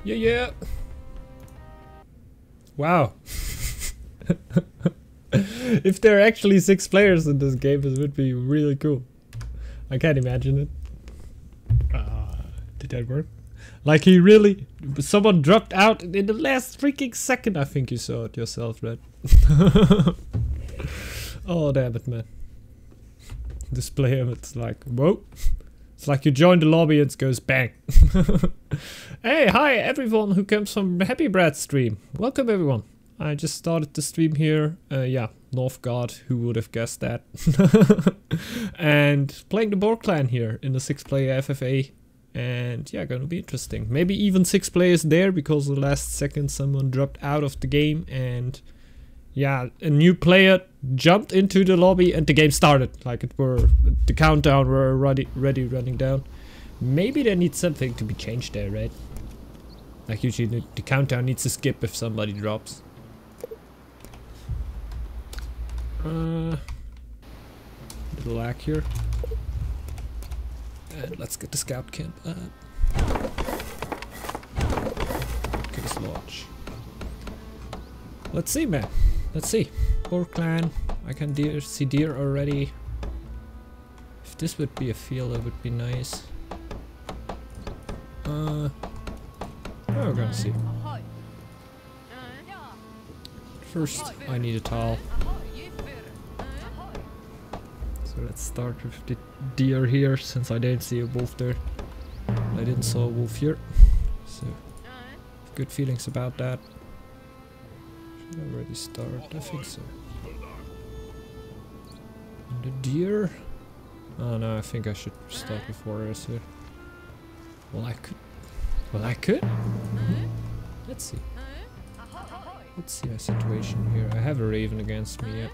Yeah, yeah. Wow. If there are actually 6 players in this game, this would be really cool. I can't imagine it. Did that work? Like he really... Someone dropped out in the last freaking second. I think you saw it yourself, Red. Oh, damn it, man. This player, it's like, whoa. It's like you join the lobby and it goes bang. Hey, hi everyone who comes from Happy Brad stream. Welcome everyone. I just started the stream here. Yeah, Northgard, who would have guessed that? And playing the Boar clan here in the 6-player FFA. And yeah, gonna be interesting. Maybe even 6 players there because the last second someone dropped out of the game and yeah, a new player jumped into the lobby and the game started. Like it were, the countdown were already running down. Maybe there needs something to be changed there, right? Like usually the countdown needs to skip if somebody drops. Little lag here. And let's get the scout camp up. Okay, this lodge. Let's see, man. Let's see. Boar clan. I can see deer already. If this would be a field, that would be nice. We're gonna see. First, I need a towel. So let's start with the deer here, since I didn't see a wolf there. I didn't saw a wolf here. So, good feelings about that. Should I already start? I think so. And the deer? Oh no, I think I should start with warriors here. Well, I could. Well, I could? Let's see. Let's see our situation here. I have a raven against me, yeah.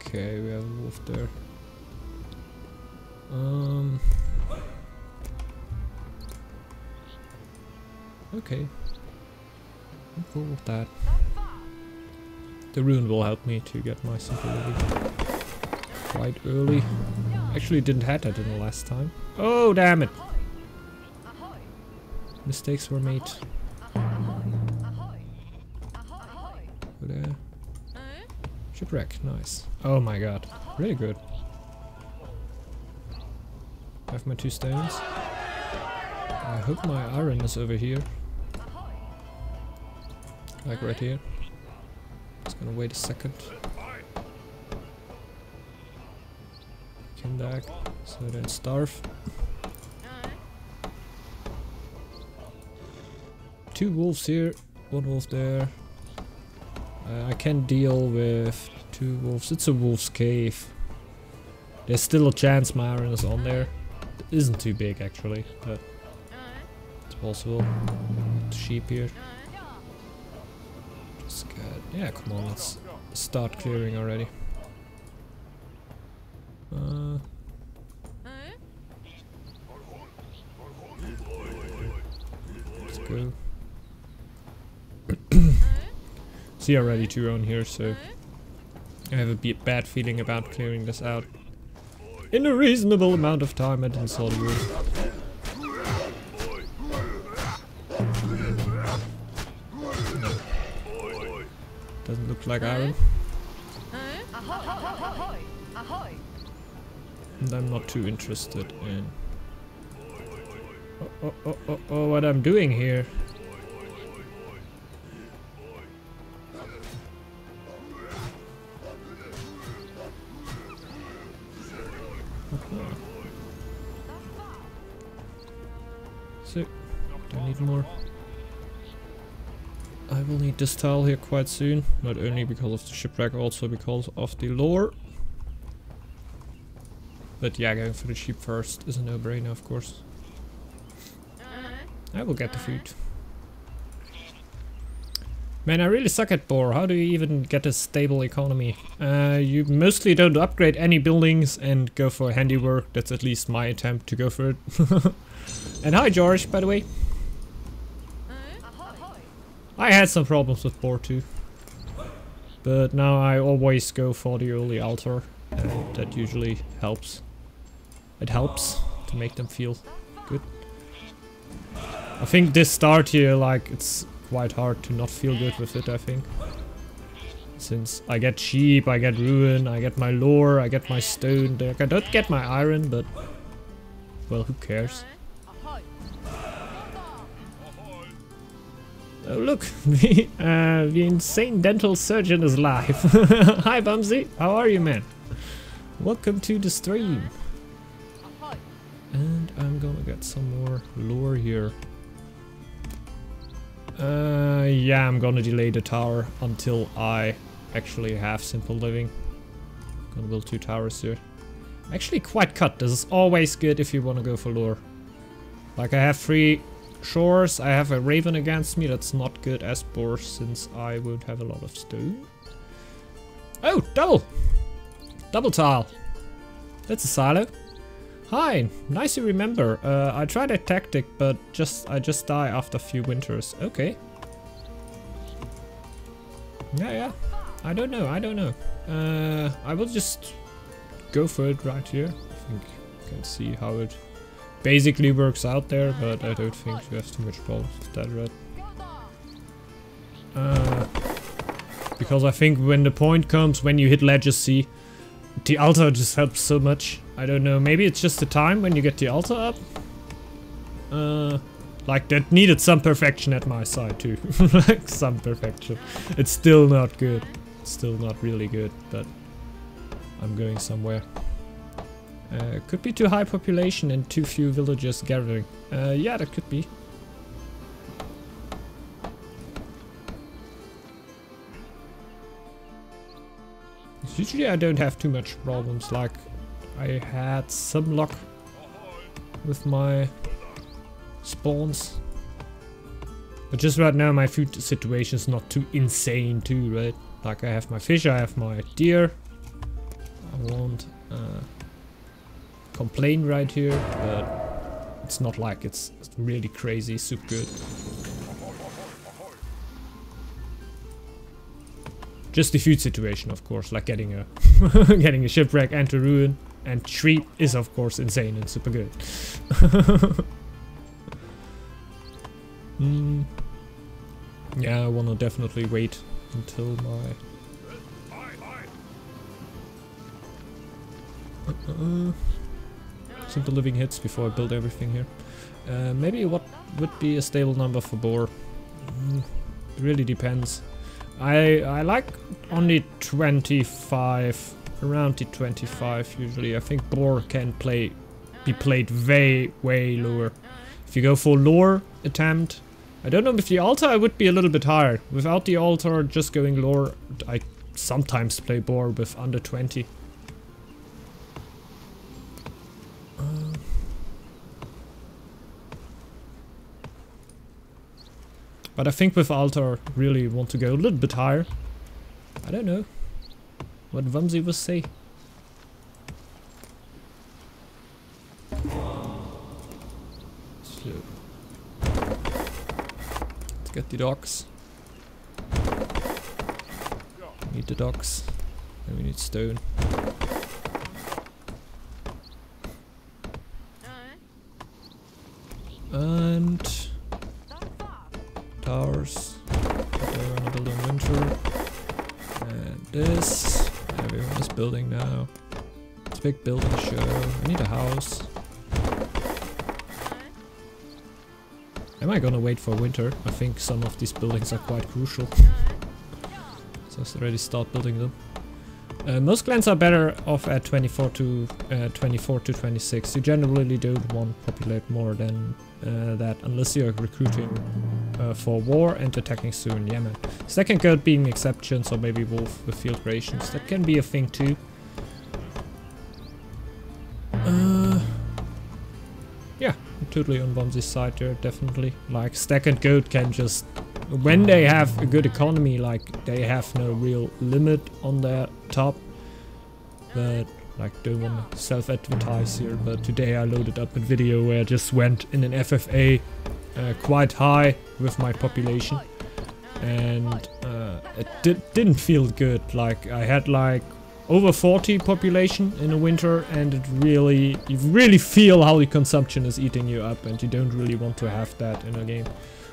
Okay, we have a wolf there. Okay. I'm cool with that. The rune will help me to get my simple quite early. Actually didn't have that in the last time. Oh, damn it! Mistakes were made. Go there. Shipwreck, nice. Oh my god, really good. I have my 2 stones. I hope my iron is over here. Like right here. Just gonna wait a second. Come back, so I don't starve. 2 wolves here, 1 wolf there. I can deal with 2 wolves. It's a wolf's cave. There's still a chance my iron is on there. It isn't too big actually, but it's possible. Sheep here. Just got, yeah, come on, let's start clearing already. Let's go. See already 2 on here, so I have a bad feeling about clearing this out in a reasonable amount of time. I didn't saw the room. No. Doesn't look like iron. And I'm not too interested in what I'm doing here. So, don't need more. I will need this tile here quite soon, not only because of the shipwreck, also because of the lore. But yeah, going for the sheep first is a no-brainer, of course. I will get the food. Man, I really suck at boar. How do you even get a stable economy? You mostly don't upgrade any buildings and go for handiwork. That's at least my attempt to go for it. And hi George, by the way. I had some problems with boar too. But now I always go for the early altar, and that usually helps. It helps to make them feel good. I think this start here, like, it's quite hard to not feel good with it, I think. Since I get sheep, I get ruin, I get my lore, I get my stone. I don't get my iron, but well, who cares? Oh look, the insane dental surgeon is live. Hi Bumsy, how are you, man? Welcome to the stream. And I'm gonna get some more lore here. Yeah, I'm gonna delay the tower until I actually have simple living. Gonna build 2 towers here. Actually quite cut. This is always good if you want to go for lore. Like I have 3 shores, I have a raven against me. That's not good as boar since I won't have a lot of stone. Oh, double tile. That's a silo. Hi, nice you remember. I tried a tactic, but I just die after a few winters. Okay. Yeah. I don't know. I will just go for it right here. I think you can see how it basically works out there, but I don't think you have too much problems with that red. Because I think when the point comes, when you hit legacy, the altar just helps so much. I don't know, maybe it's just the time when you get the altar up. Like that needed some perfection at my side too. Like some perfection. It's still not good. It's still not really good, but I'm going somewhere. Could be too high population and too few villagers gathering. Yeah, that could be. Usually I don't have too much problems, like I had some luck with my spawns. But just right now my food situation is not too insane too, right? Like I have my fish, I have my deer. I won't complain right here, but it's not like it's really crazy, super good. Just the food situation, of course, like getting a getting a shipwreck and a ruin and sheep is of course insane and super good. Yeah, I wanna definitely wait until my simple living hits before I build everything here. Maybe what would be a stable number for boar? It really depends. I like only 25, around the 25 usually. I think boar can be played way lower. If you go for lore attempt, I don't know, with the altar I would be a little bit higher. Without the altar, just going lore, I sometimes play boar with under 20. But I think with altar, really want to go a little bit higher. I don't know what Vumsy will say. So, let's get the docks. We need the docks, and we need stone. And towers that I wanna build in winter. And this. Everyone is building now. It's a big building show. I need a house. Am I gonna wait for winter? I think some of these buildings are quite crucial. So let's already start building them. Most clans are better off at 24 to 26. You generally don't want to populate more than that unless you're recruiting for war and attacking soon. Yeah, man. Second goat being exceptions, or maybe wolf with field rations. That can be a thing too. Yeah, I'm totally on Bumsy's side there, definitely. Like, stack and goat can just, when they have a good economy, like, they have no real limit on their top. But, like, don't want to self-advertise here, but today I loaded up a video where I just went in an FFA quite high with my population. and it didn't feel good. Like I had like over 40 population in the winter, and you really feel how the consumption is eating you up, and you don't really want to have that in a game.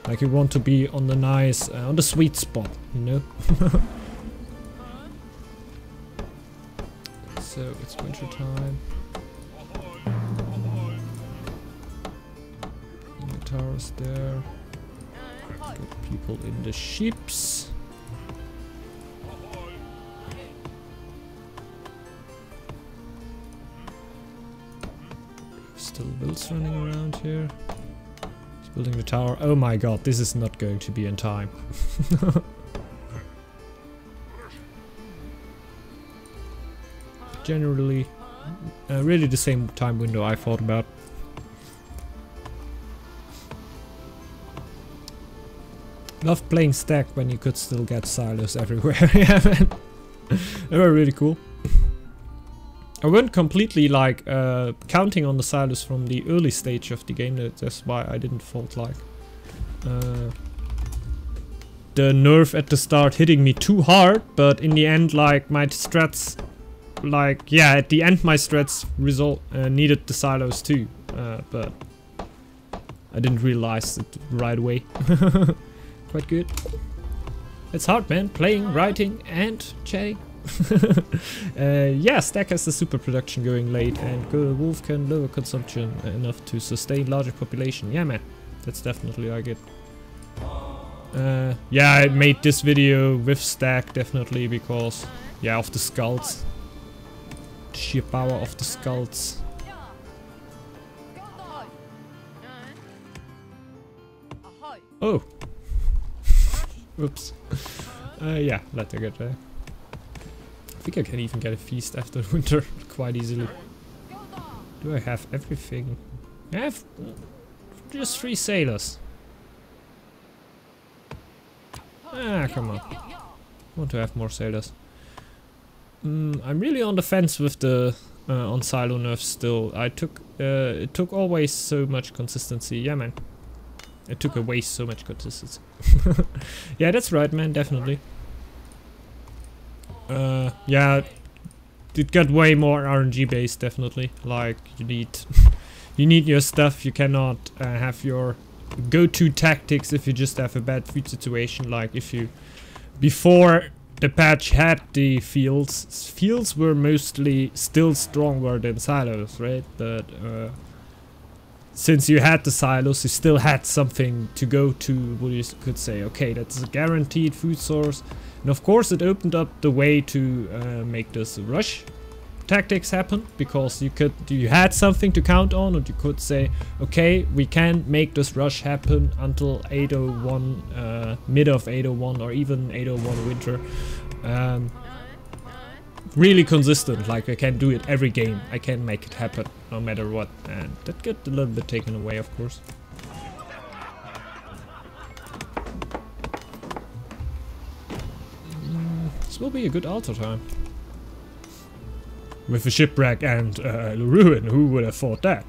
Like you want to be on the nice, on the sweet spot, you know. So it's winter time. The tower's there. Get people in the ships. Still builds running around here. He's building the tower. Oh my god, this is not going to be in time. Generally, really the same time window I thought about. Love playing stack when you could still get silos everywhere. Yeah, man. They were really cool. I weren't completely like counting on the silos from the early stage of the game. That's why I didn't fault like the nerf at the start hitting me too hard. But in the end, like my strats, like yeah, at the end my strats needed the silos too. But I didn't realize it right away. Quite good. It's hard, man. Playing, writing, and chatting. Yeah, Stack has the super production going late, and Wolf can lower consumption enough to sustain larger population. Yeah, man. That's definitely like it. Yeah, I made this video with Stack definitely because, yeah, of the skulls. The sheer power of the skulls. Oh. Oops. Yeah, let her get there. I think I can even get a feast after winter quite easily. Do I have everything? I have just 3 sailors. Ah, come on. I want to have more sailors. I'm really on the fence with the on silo nerfs still. It took always so much consistency. Yeah, man. It took away so much consistency. Yeah, that's right, man, definitely. Yeah, it got way more RNG based, definitely. Like, you need your stuff. You cannot have your go-to tactics if you just have a bad food situation. Like, if you, before the patch had the fields were mostly still stronger than silos, right? But, since you had the silos, you still had something to go to, what you could say, okay, that's a guaranteed food source. And of course it opened up the way to make this rush tactics happen, because you had something to count on, and you could say, okay, we can make this rush happen until 801, mid of 801 or even 801 winter. Really consistent, like I can do it every game. I can make it happen no matter what, and that got a little bit taken away, of course. This will be a good altar time. With a shipwreck and ruin, who would have thought that?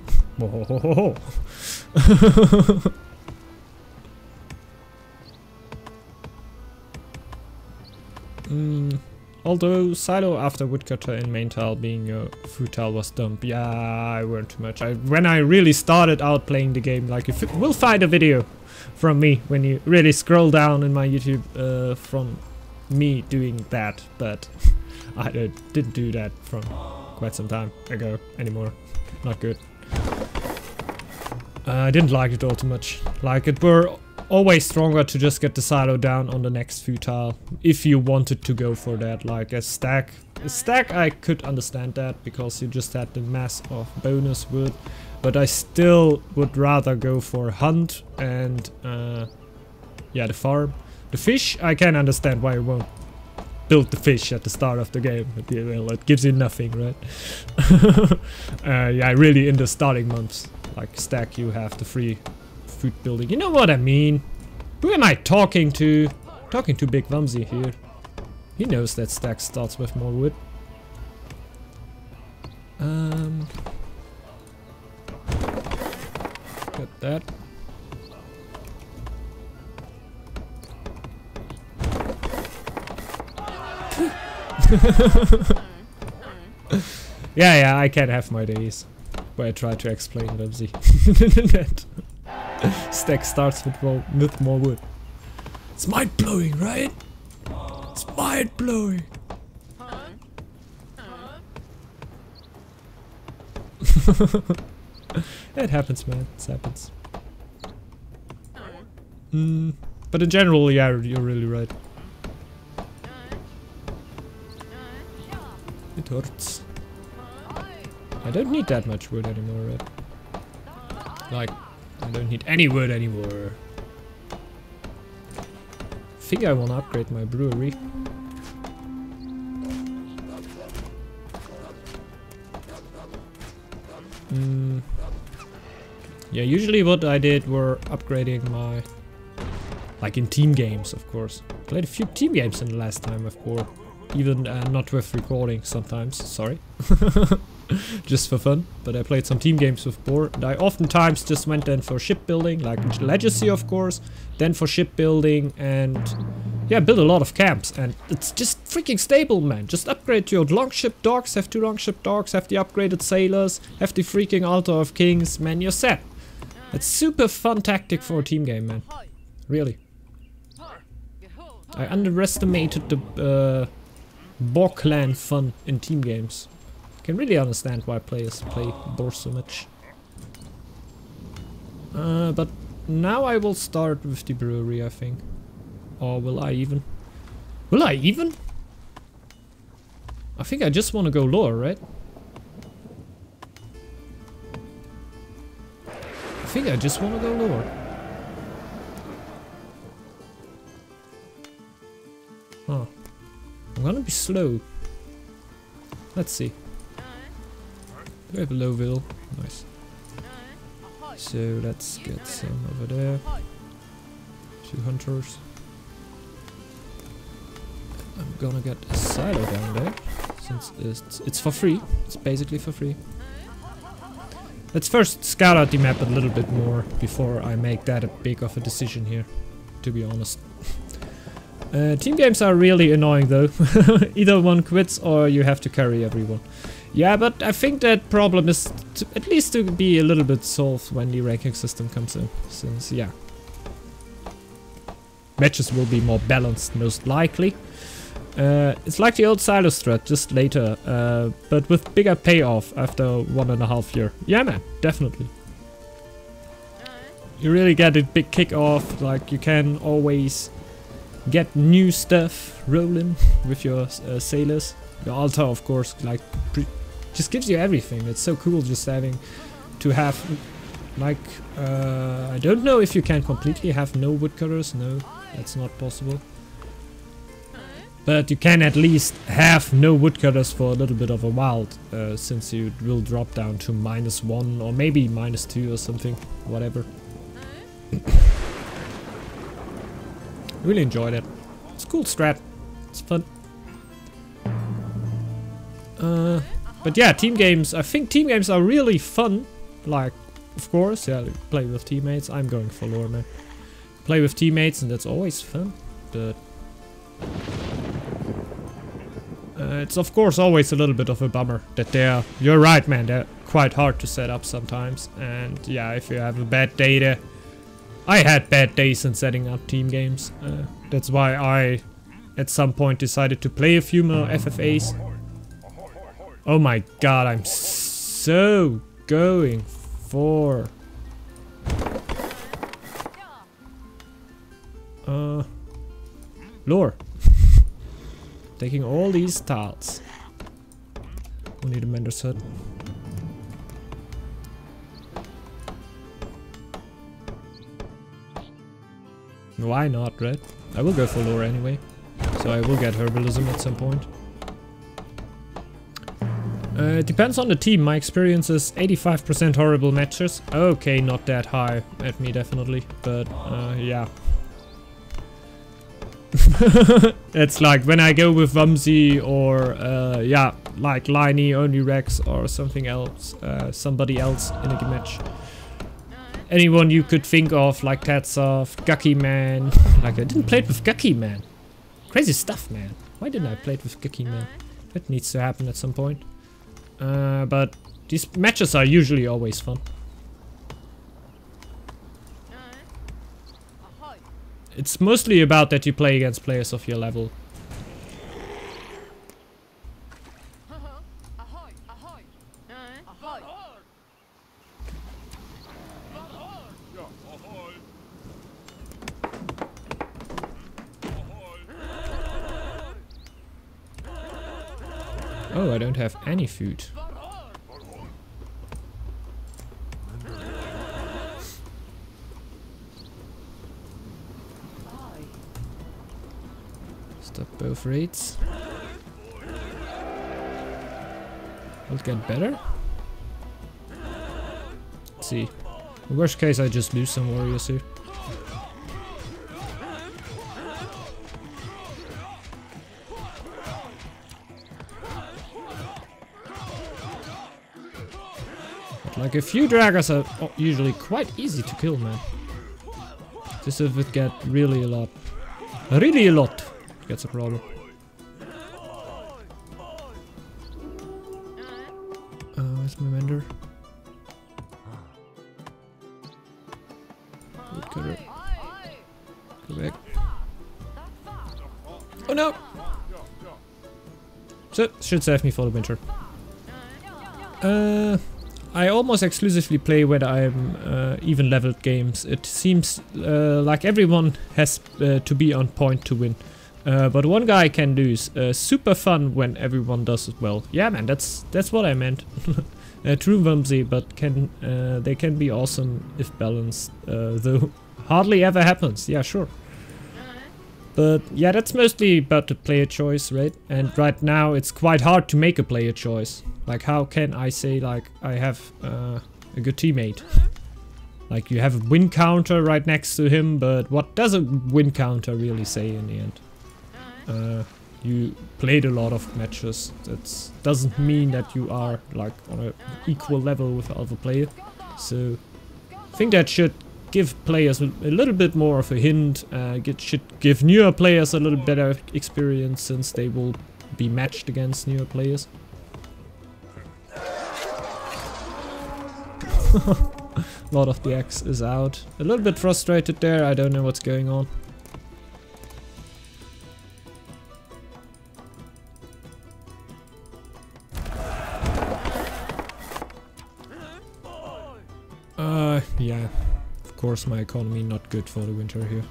Although silo after woodcutter in main tile being a food tile was dumb. Yeah, I weren't too much. When I really started out playing the game, like we'll find a video from me when you really scroll down in my YouTube from me doing that, but I didn't do that from quite some time ago anymore. Not good. I didn't like it all too much. Like, it were always stronger to just get the silo down on the next few tile if you wanted to go for that. Like a stack I could understand that because you just had the mass of bonus wood, but I still would rather go for hunt and yeah, the farm. The fish, I can understand why you won't build the fish at the start of the game. Well, it gives you nothing, right? Yeah, really in the starting months, like stack, you have the free food building. You know what I mean? Who am I talking to? Talking to Big Vumsy here. He knows that stack starts with more wood. Got that. Yeah, I can have my days where I try to explain Vamsi. Stack starts with more wood. It's mind blowing, right? It's mind blowing. It happens, man. It happens. But in general, yeah, you're really right. It hurts. I don't need that much wood anymore, right? Like, I don't need any wood anymore. I think I wanna upgrade my brewery. Yeah, usually what I did were upgrading my... Like in team games, of course. Played a few team games in the last time with Boar. Even not with recording sometimes, sorry. Just for fun. But I played some team games with Boar. And I oftentimes just went then for shipbuilding, like Legacy of course. Then for shipbuilding and... Yeah, build a lot of camps. And it's just freaking stable, man. Just upgrade your longship docks, have 2 longship docks, have the upgraded sailors, have the freaking Altar of Kings, man, you're set. It's super fun tactic for a team game, man. Really. I underestimated the Boar clan fun in team games. I can really understand why players play Boar so much. But now I will start with the brewery, I think. Or will I even? Will I even? I think I just want to go lower, right? I think I just want to go lower. Huh. I'm gonna be slow. Let's see. Do I have a low will? Nice. So let's get some over there. 2 hunters. I'm gonna get a silo down there, since it's for free. It's basically for free. Let's first scout out the map a little bit more before I make that a big of a decision here, to be honest. Team games are really annoying though. Either one quits or you have to carry everyone. Yeah, but I think that problem is at least to be a little bit solved when the ranking system comes in, since yeah. Matches will be more balanced most likely. It's like the old silo strat, just later, but with bigger payoff after 1.5 years. Yeah man, definitely. You really get a big kick off, like you can always get new stuff rolling with your sailors. The altar of course, like, just gives you everything. It's so cool just having to have, like, I don't know if you can completely have no woodcutters, no, that's not possible. But you can at least have no woodcutters for a little bit of a while, since you will drop down to -1 or maybe -2 or something, whatever. Really enjoyed it. It's a cool strat. It's fun. But yeah, team games, I think team games are really fun. Like, of course, yeah, play with teammates. I'm going for lore, man. Play with teammates and that's always fun, but... it's of course always a little bit of a bummer that you're right man, they're quite hard to set up sometimes. And yeah, if you have a bad day there... I had bad days in setting up team games. That's why I, at some point, decided to play a few more FFAs. Oh my god, I'm so going for... lore. Taking all these tiles. We need a mender's hut. Why not, right? I will go for lore anyway. So I will get herbalism at some point. It depends on the team. My experience is 85% horrible matches. Okay, not that high at me definitely, but yeah. It's like when I go with Vamsi or yeah, like Liney, only Rex or something else, somebody else in a match. Anyone you could think of, like Tatsoft, Gucky Man. Like I didn't play it with Gucky Man. Crazy stuff, man. Why didn't I play it with Geki, man? That needs to happen at some point. But these matches are usually always fun. It's mostly about that you play against players of your level. Oh, I don't have any food. Stop both raids. Will it get better? Let's see. In worst case, I just lose some warriors here. Like a few dragons are usually quite easy to kill, man. Just if it get really a lot. Really a lot gets a problem. Where's my vendor? Go back. Oh no! So, should save me for the winter. I almost exclusively play when I'm even leveled games. It seems like everyone has to be on point to win. But one guy I can lose. Super fun when everyone does it well. Yeah, man, that's what I meant. True Vumsy, but they can be awesome if balanced. Though hardly ever happens. Yeah, sure. But yeah, that's mostly about the player choice, right? And right now it's quite hard to make a player choice. Like, how can I say, like, I have a good teammate? Like, you have a win counter right next to him, but what does a win counter really say in the end? You played a lot of matches. That doesn't mean that you are, like, on an equal level with the other player. So, I think that should give players a little bit more of a hint. It should give newer players a little better experience, since they will be matched against newer players. A lot of the X is out. A little bit frustrated there, I don't know what's going on. Yeah. Of course my economy not good for the winter here.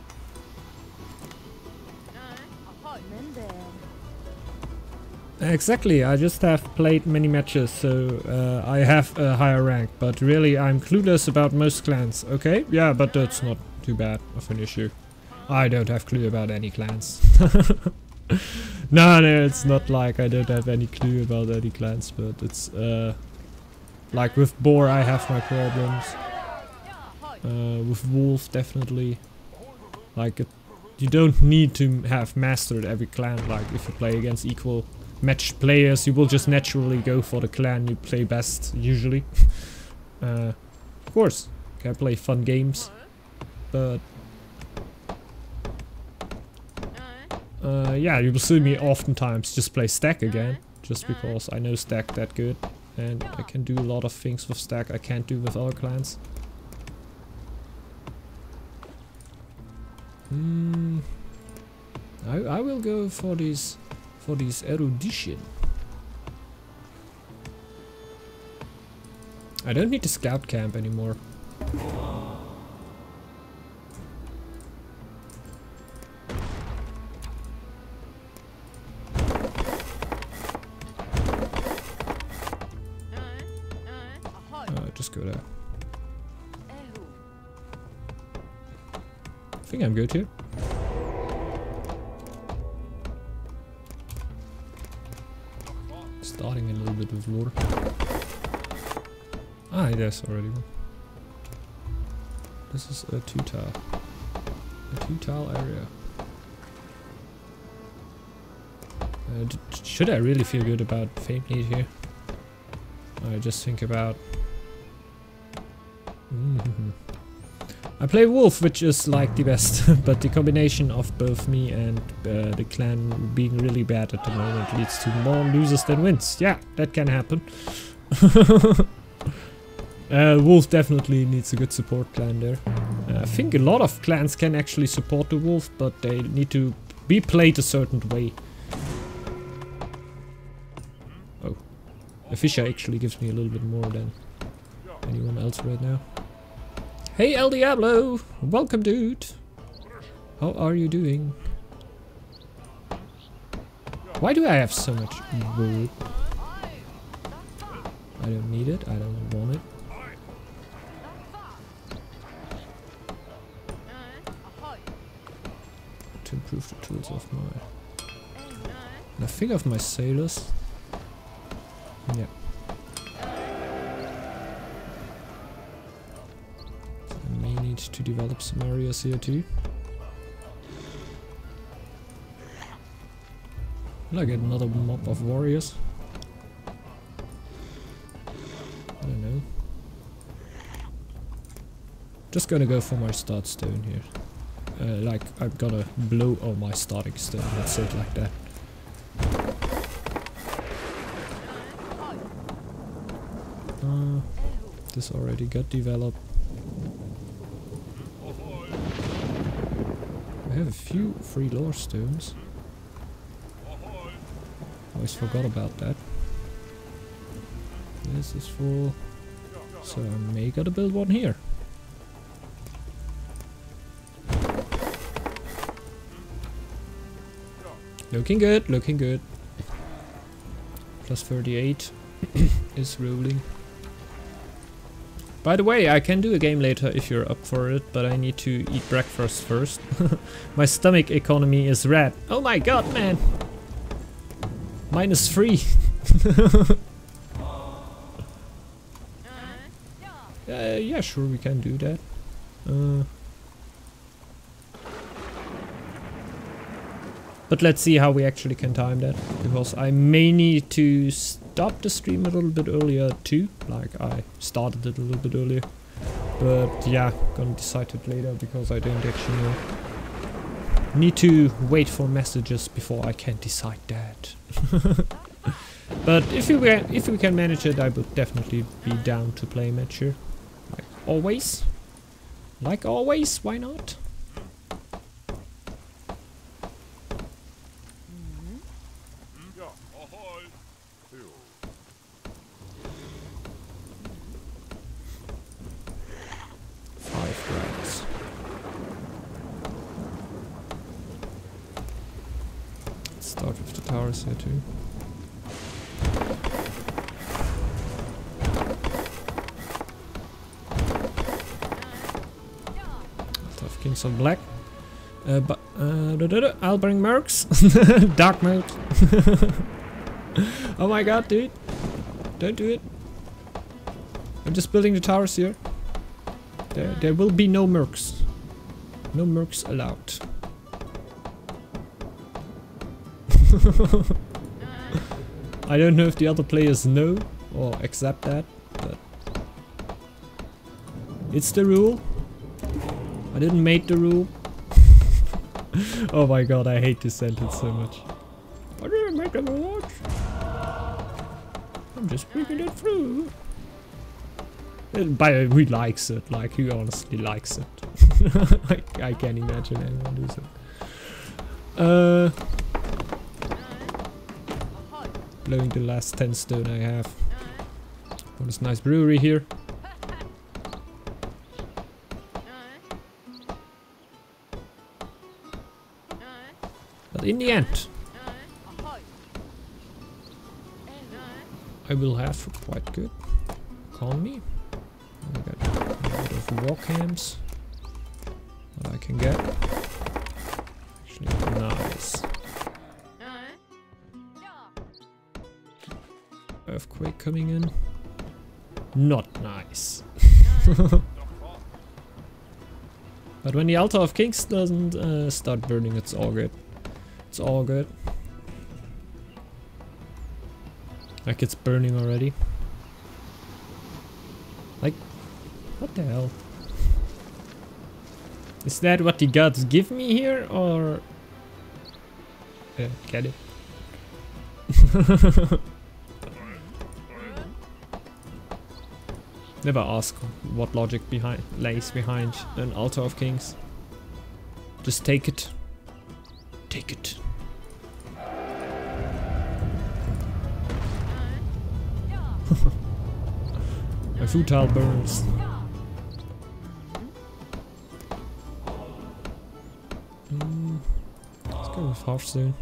Exactly, I just have played many matches, so I have a higher rank, but really I'm clueless about most clans. Okay, yeah, but that's not too bad of an issue. I don't have clue about any clans. No, it's not like I don't have any clue about any clans, but it's like with Boar I have my problems. With Wolf definitely. Like, you don't need to have mastered every clan. Like, if you play against equal matched players, you will just naturally go for the clan you play best, usually. Of course, can play fun games, but yeah, you will see me oftentimes just play stack again, just because I know stack that good, and I can do a lot of things with stack I can't do with other clans. I will go for this erudition. I don't need the scout camp anymore. Just go there. I think I'm good here. Starting a little bit with lore. Ah, there's already one. This is a 2-tile. A 2-tile area. Should I really feel good about Fame Lead here? I just think about... I play Wolf, which is like the best, but the combination of both me and the clan being really bad at the moment leads to more losers than wins. Yeah, that can happen. Wolf definitely needs a good support clan there. I think a lot of clans can actually support the Wolf, but they need to be played a certain way. Oh, a Fisher actually gives me a little bit more than anyone else right now. Hey El Diablo! Welcome, dude! How are you doing? Why do I have so much wood? I don't need it, I don't want it. To improve the tools of my... And I think of my sailors. Yeah. I may need to develop some areas here too. Will I get another mob of warriors? I don't know. Just gonna go for my start stone here. Like, I'm gonna blow all my starting stone, let's say it like that. This already got developed. I have a few free lore stones. Always forgot about that. This is full. So I may gotta build one here. Looking good, looking good. Plus 38 is rolling. By the way, I can do a game later if you're up for it, but I need to eat breakfast first. My stomach economy is red. Oh my god, man! -3. Yeah, sure, we can do that. But let's see how we actually can time that, because I may need to stop the stream a little bit earlier too, like I started it a little bit earlier. But yeah, gonna decide it later because I don't actually need to wait for messages before I can decide that. But if we can manage it, I would definitely be down to play a match here. Like always. Like always, why not? Start with the towers here too. Tough Kings of Black. But I'll bring mercs. Dark mode. Oh my god, dude. Don't do it. I'm just building the towers here. There will be no mercs. No mercs allowed. I don't know if the other players know or accept that, but it's the rule. I didn't make the rule. Oh my god, I hate this sentence so much. I didn't make the rules. I'm just speaking it through. But who likes it? Like, who honestly likes it? I can't imagine anyone does it. Blowing the last 10 stone I have. Got this nice brewery here. But in the end, I will have quite good economy. I got a bit of war camps that I can get. Actually, nice. Earthquake coming in. Not nice. But when the Altar of Kings doesn't start burning, it's all good. It's all good. Like it's burning already. Like, what the hell? Is that what the gods give me here, or... get it? Never ask what logic lays behind an Altar of Kings. Just take it. Take it. My futile burns. Let's go with Hearthstone.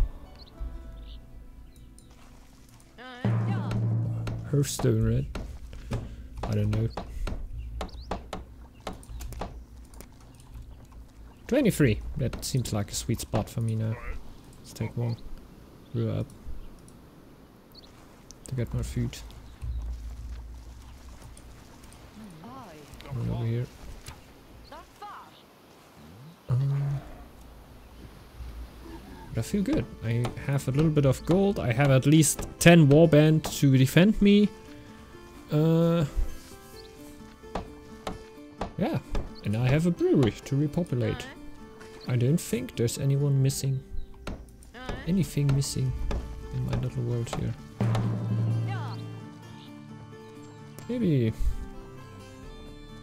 Hearthstone red. I don't know. 23. That seems like a sweet spot for me now. Let's take one. Brew up. To get more food. One over here. But I feel good. I have a little bit of gold. I have at least 10 warband to defend me. Yeah, and I have a brewery to repopulate. I don't think there's anyone missing. Anything missing in my little world here. Maybe...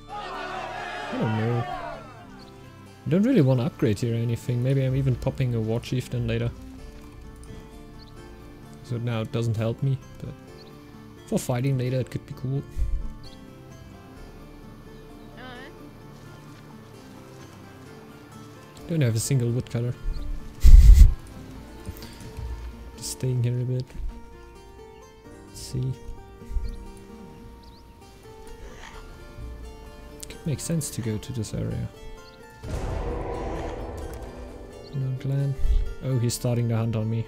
I don't know. I don't really want to upgrade here or anything. Maybe I'm even popping a War Chieftain later. So now it doesn't help me, but for fighting later it could be cool. Don't have a single woodcutter. Just staying here a bit. Let's see. Could make sense to go to this area. No clan. Oh, he's starting to hunt on me.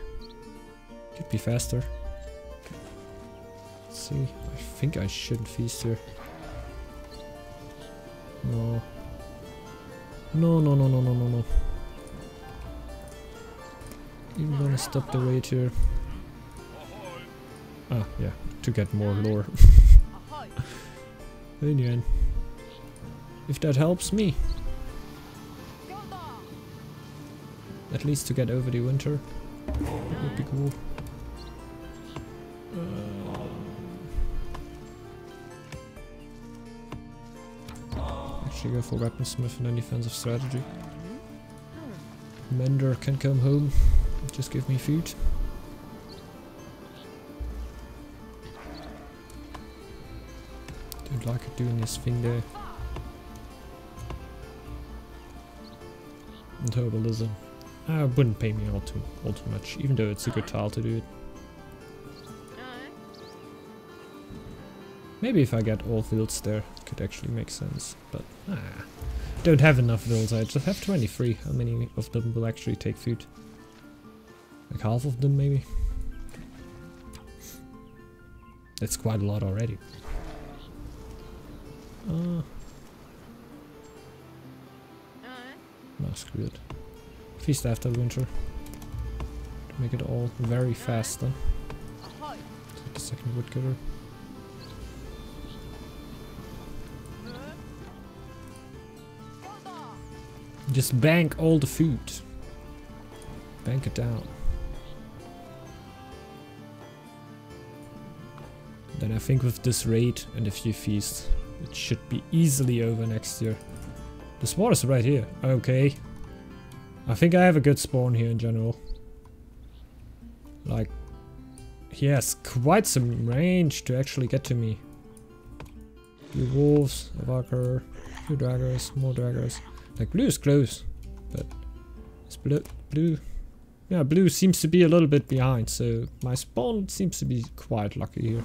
Could be faster. Let's see. I think I shouldn't feast here. No. No, no, no, no, no, no, no. Even gonna stop the raid here. Ah, yeah, to get more lore. In the end. If that helps me. At least to get over the winter. That would be cool. Actually go for Weaponsmith and then defensive strategy. Mender can come home. Just give me food. Don't like it doing this thing there. And Herbalism. Wouldn't pay me all too much, even though it's a good tile to do it. Maybe if I get all fields there, it could actually make sense, but don't have enough fields. I just have 23. How many of them will actually take food? Like half of them, maybe? That's quite a lot already. No, screw it. Feast after winter. To make it all very fast then. Take the second woodcutter. Just bank all the food. Bank it down. Then I think with this raid and a few feasts, it should be easily over next year. The spawn is right here. Okay. I think I have a good spawn here in general. Like, he has quite some range to actually get to me. Few wolves, a Valkyr, few daggers, more daggers. Like, blue is close, but it's blue. Yeah, blue seems to be a little bit behind, so my spawn seems to be quite lucky here.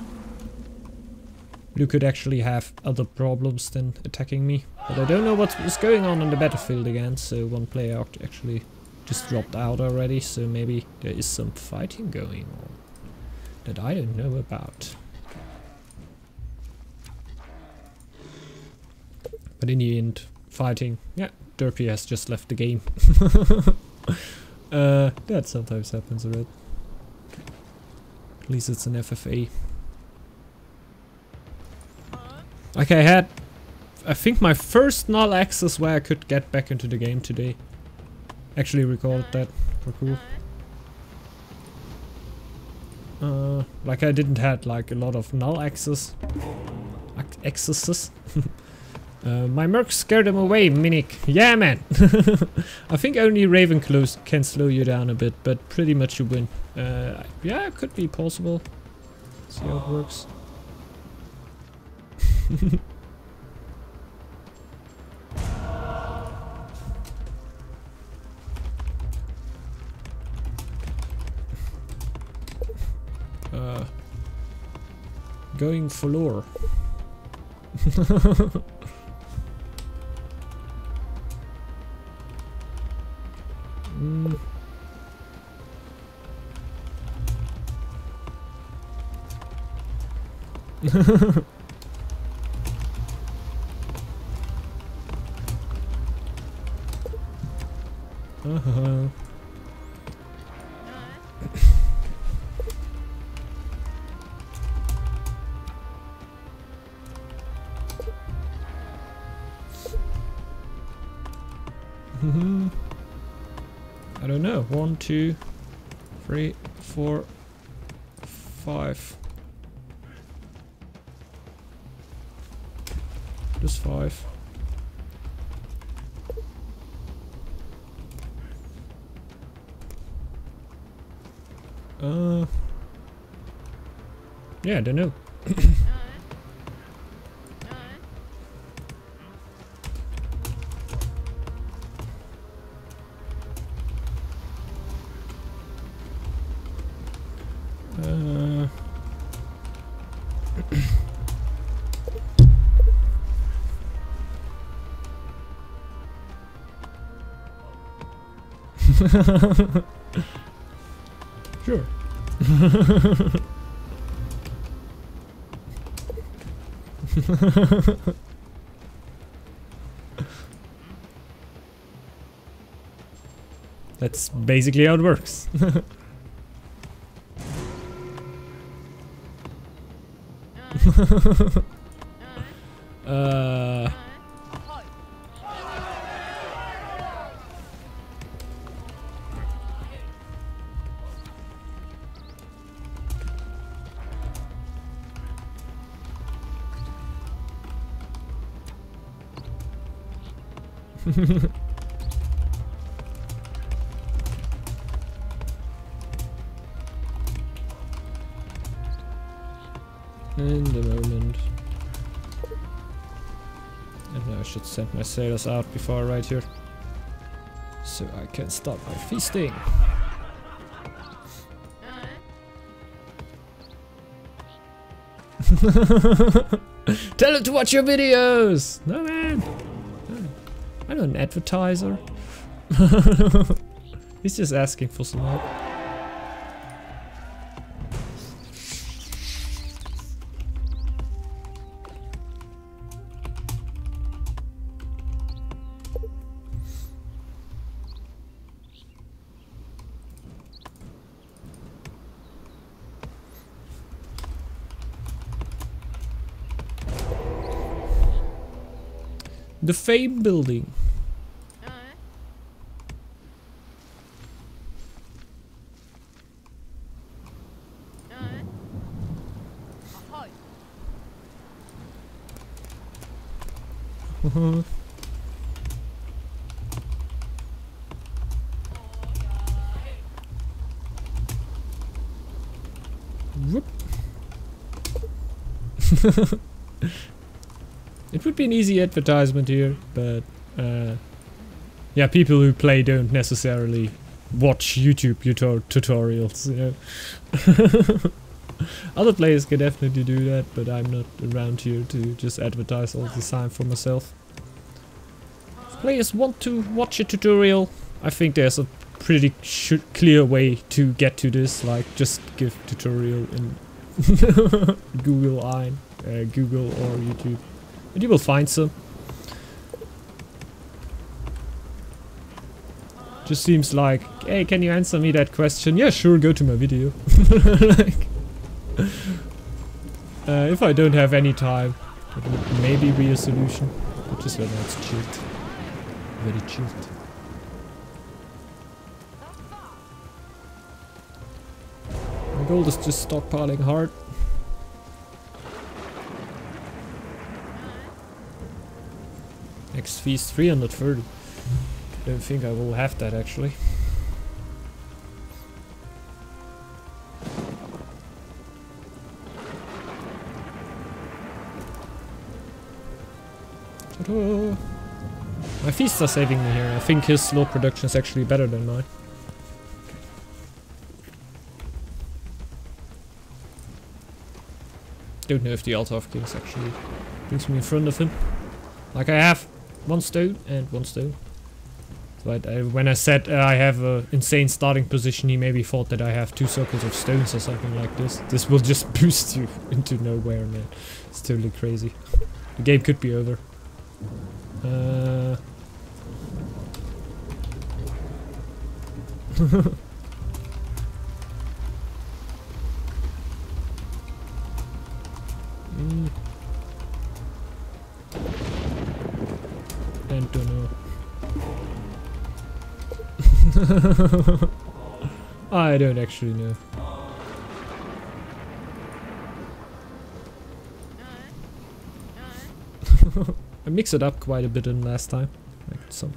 Blue could actually have other problems than attacking me, but I don't know what's going on the battlefield again, so one player actually just dropped out already, so maybe there is some fighting going on that I don't know about. But in the end, fighting, yeah, Derpy has just left the game. That sometimes happens, right? At least it's an FFA. Okay, I had I think my first null access where I could get back into the game today. Actually recorded that. For cool. Like I didn't had like a lot of null accesses. My mercs scared them away, Minik. Yeah, man. I think only Ravenclaw can slow you down a bit, but pretty much you win. Yeah, it could be possible. See how it works. Going for lore. I don't know. 1, 2, 3, 4, 5. Just 5. Yeah, I don't know. Sure. That's basically how it works. In the moment. And now I should send my sailors out before I ride here, so I can start my feasting. Tell him to watch your videos! No, man! I'm not an advertiser. He's just asking for some help. The Fame building. Whoop. It would be an easy advertisement here, but yeah, people who play don't necessarily watch YouTube tutorials, you know. Other players can definitely do that, but I'm not around here to just advertise all the time for myself. If players want to watch a tutorial, I think there's a pretty clear way to get to this, like just give tutorial in Google or YouTube. And you will find some. Just seems like, hey, can you answer me that question? Yeah, sure, go to my video. Like, if I don't have any time, it would maybe be a solution. Just when it's chilled. Very chilled. My goal is just stockpiling hard. Next feast 330. Don't think I will have that actually. Ta-da! My feasts are saving me here. I think his slow production is actually better than mine. Don't know if the Altar of Kings actually brings me in front of him. Like I have 1 stone and 1 stone. But when I said I have an insane starting position, he maybe thought that I have 2 circles of stones or something like this. This will just boost you into nowhere, man. It's totally crazy. The game could be over. And don't know. I don't actually know. I mixed it up quite a bit in last time. Like some.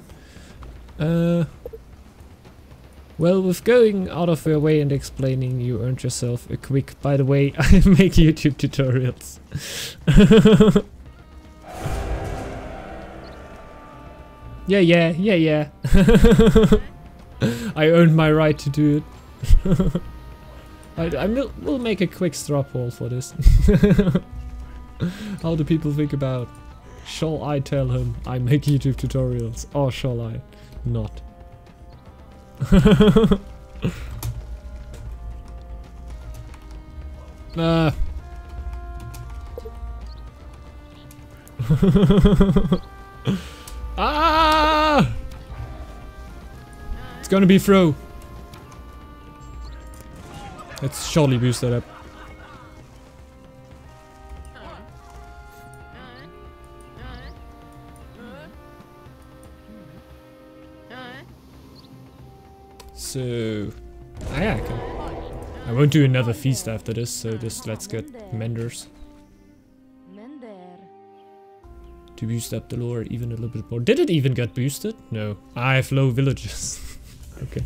Well, with going out of your way and explaining, you earned yourself a quick. By the way, I make YouTube tutorials. Yeah. I earned my right to do it. I will make a quick straw poll for this. How do people think about? Shall I tell him I make YouTube tutorials, or shall I not? Ah! It's gonna be throw. Let's surely boost that up. So, yeah, I won't do another feast after this, so just let's get menders. To boost up the lore even a little bit more. Did it even get boosted? No. I have low villages. Okay.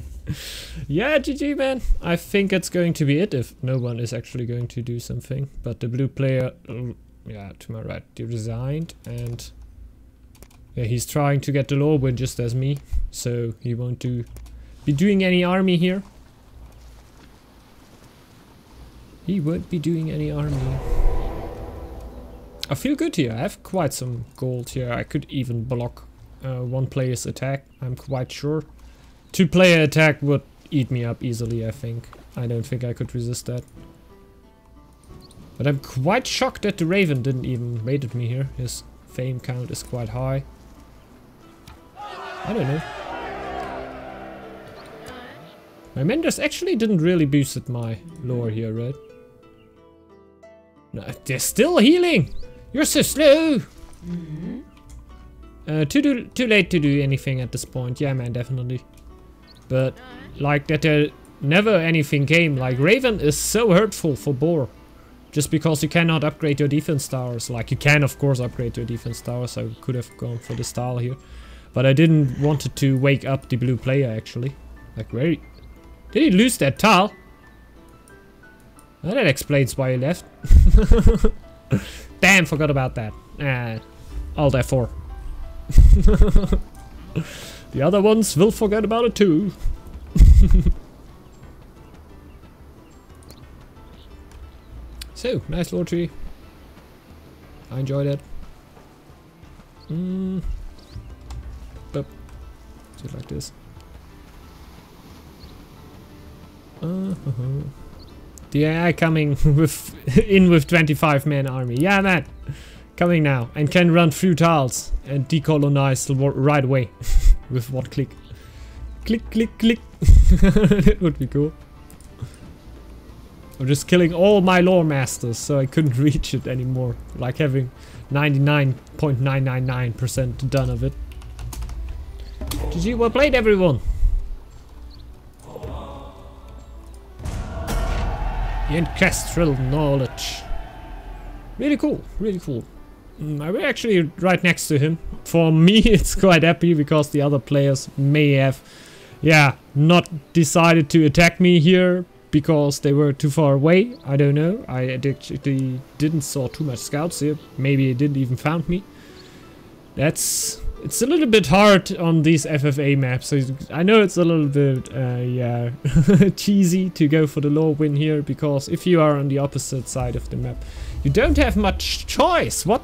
Yeah, GG, man. I think it's going to be it if no one is actually going to do something. But the blue player, yeah, to my right, he resigned, and yeah, he's trying to get the lore win just as me, so he won't be doing any army here. He won't be doing any army. I feel good here. I have quite some gold here. I could even block 1 player's attack, I'm quite sure. 2-player attack would eat me up easily, I think. I don't think I could resist that. But I'm quite shocked that the Raven didn't even raid at me here. His fame count is quite high. I don't know. My Menders actually didn't really boosted my lore here, right? No, they're still healing! You're so slow! Too late to do anything at this point. Yeah, man, definitely. But, like, that there never anything came. Like, Raven is so hurtful for Boar. Just because you cannot upgrade your defense towers. Like, you can, of course, upgrade your defense towers. I could have gone for this tile here. But I didn't want it to wake up the blue player, actually. Like, where... Did he lose that tile? Well, that explains why he left. Damn, forgot about that. Alt F4. The other ones will forget about it too. So, nice lore tree. I enjoyed it. But, just like this. The AI coming with with 25-man army. Yeah, man, coming now and can run through tiles and decolonize right away with 1 click. Click, click, click. That would be cool. Or just killing all my lore masters so I couldn't reach it anymore. Like having 99.999% done of it. GG, well played everyone! The ancestral knowledge. Really cool, really cool. We're actually right next to him. For me it's quite happy because the other players may have, yeah, not decided to attack me here because they were too far away. I don't know. I actually didn't saw too much scouts here. Maybe they didn't even found me. It's a little bit hard on these FFA maps. So I know it's a little bit, yeah, cheesy to go for the lore win here, because if you are on the opposite side of the map, you don't have much choice. What